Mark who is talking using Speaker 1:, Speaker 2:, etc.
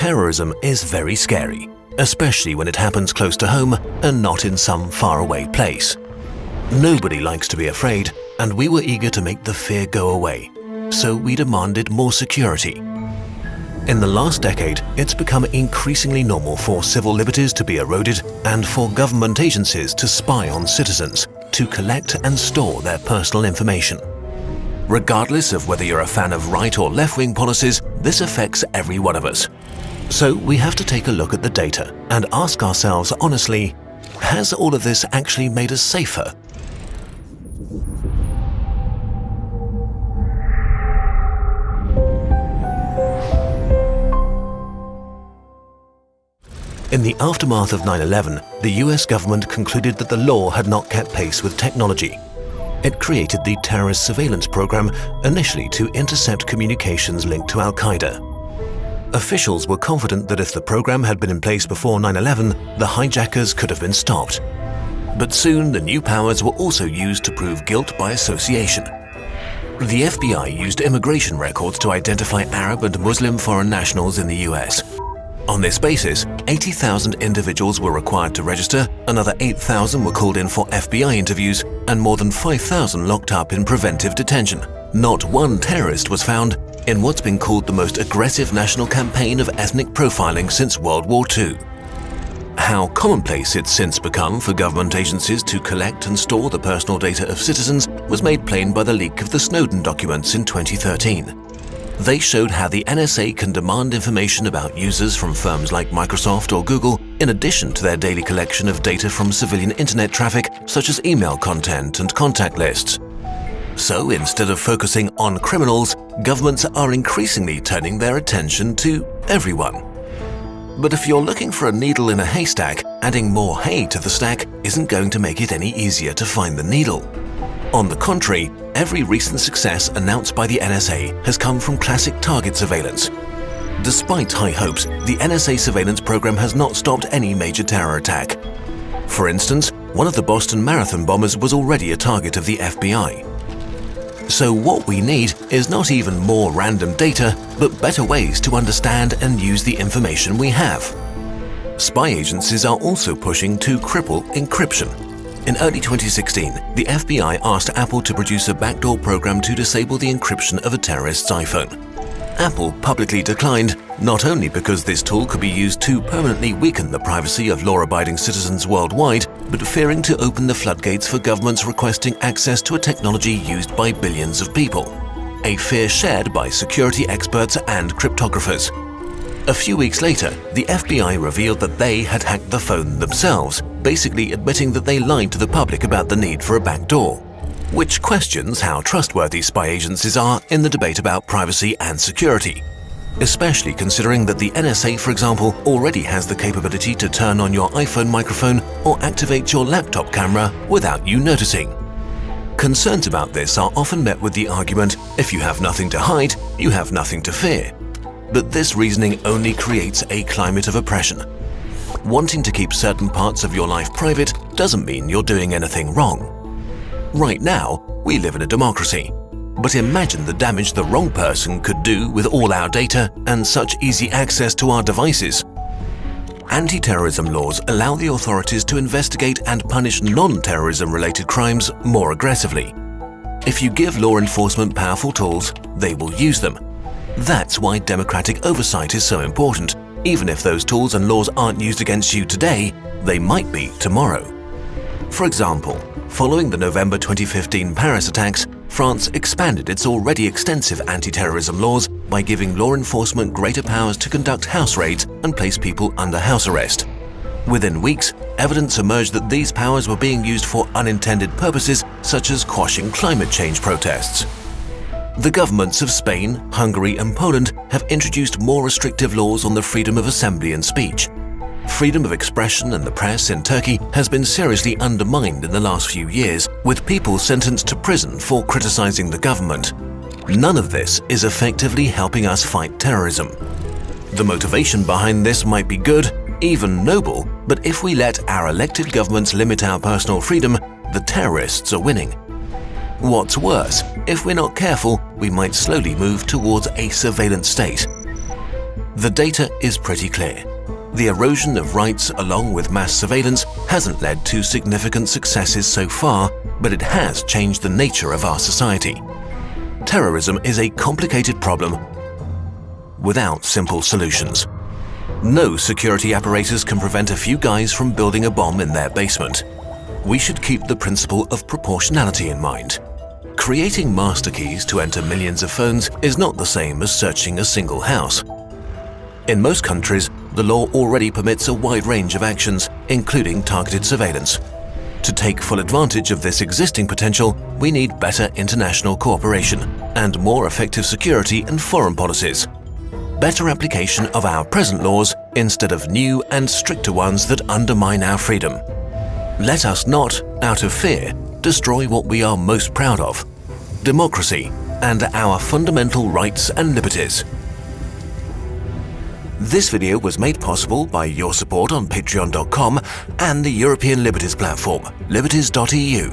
Speaker 1: Terrorism is very scary, especially when it happens close to home and not in some faraway place. Nobody likes to be afraid, and we were eager to make the fear go away, so we demanded more security. In the last decade, it's become increasingly normal for civil liberties to be eroded and for government agencies to spy on citizens, to collect and store their personal information. Regardless of whether you're a fan of right or left-wing policies, this affects every one of us. So we have to take a look at the data and ask ourselves honestly, has all of this actually made us safer? In the aftermath of 9/11, the US government concluded that the law had not kept pace with technology. It created the Terrorist Surveillance Program initially to intercept communications linked to Al-Qaeda. Officials were confident that if the program had been in place before 9/11, the hijackers could have been stopped. But soon the new powers were also used to prove guilt by association. The FBI used immigration records to identify Arab and Muslim foreign nationals in the US. On this basis, 80,000 individuals were required to register, another 8,000 were called in for FBI interviews, and more than 5,000 locked up in preventive detention. Not one terrorist was found in what's been called the most aggressive national campaign of ethnic profiling since World War II. How commonplace it's since become for government agencies to collect and store the personal data of citizens was made plain by the leak of the Snowden documents in 2013. They showed how the NSA can demand information about users from firms like Microsoft or Google in addition to their daily collection of data from civilian internet traffic such as email content and contact lists. So instead of focusing on criminals, governments are increasingly turning their attention to everyone. But if you're looking for a needle in a haystack, adding more hay to the stack isn't going to make it any easier to find the needle. On the contrary, every recent success announced by the NSA has come from classic target surveillance. Despite high hopes, the NSA surveillance program has not stopped any major terror attack. For instance, one of the Boston Marathon bombers was already a target of the FBI. So what we need is not even more random data, but better ways to understand and use the information we have. Spy agencies are also pushing to cripple encryption. In early 2016, the FBI asked Apple to produce a backdoor program to disable the encryption of a terrorist's iPhone. Apple publicly declined, not only because this tool could be used to permanently weaken the privacy of law-abiding citizens worldwide, but fearing to open the floodgates for governments requesting access to a technology used by billions of people, a fear shared by security experts and cryptographers. A few weeks later, the FBI revealed that they had hacked the phone themselves, basically admitting that they lied to the public about the need for a backdoor, which questions how trustworthy spy agencies are in the debate about privacy and security, especially considering that the NSA, for example, already has the capability to turn on your iPhone microphone or activate your laptop camera without you noticing. Concerns about this are often met with the argument, if you have nothing to hide, you have nothing to fear. But this reasoning only creates a climate of oppression. Wanting to keep certain parts of your life private doesn't mean you're doing anything wrong. Right now, we live in a democracy. But imagine the damage the wrong person could do with all our data and such easy access to our devices. Anti-terrorism laws allow the authorities to investigate and punish non-terrorism-related crimes more aggressively. If you give law enforcement powerful tools, they will use them. That's why democratic oversight is so important. Even if those tools and laws aren't used against you today, they might be tomorrow. For example, following the November 2015 Paris attacks, France expanded its already extensive anti-terrorism laws by giving law enforcement greater powers to conduct house raids and place people under house arrest. Within weeks, evidence emerged that these powers were being used for unintended purposes such as quashing climate change protests. The governments of Spain, Hungary and Poland have introduced more restrictive laws on the freedom of assembly and speech. Freedom of expression and the press in Turkey has been seriously undermined in the last few years, with people sentenced to prison for criticizing the government. None of this is effectively helping us fight terrorism. The motivation behind this might be good, even noble, but if we let our elected governments limit our personal freedom, the terrorists are winning. What's worse, if we're not careful, we might slowly move towards a surveillance state. The data is pretty clear. The erosion of rights along with mass surveillance hasn't led to significant successes so far, but it has changed the nature of our society. Terrorism is a complicated problem without simple solutions. No security apparatus can prevent a few guys from building a bomb in their basement. We should keep the principle of proportionality in mind. Creating master keys to enter millions of phones is not the same as searching a single house. In most countries, the law already permits a wide range of actions, including targeted surveillance. To take full advantage of this existing potential, we need better international cooperation and more effective security and foreign policies. Better application of our present laws instead of new and stricter ones that undermine our freedom. Let us not, out of fear, destroy what we are most proud of: democracy and our fundamental rights and liberties. This video was made possible by your support on patreon.com and the European Liberties platform, liberties.eu.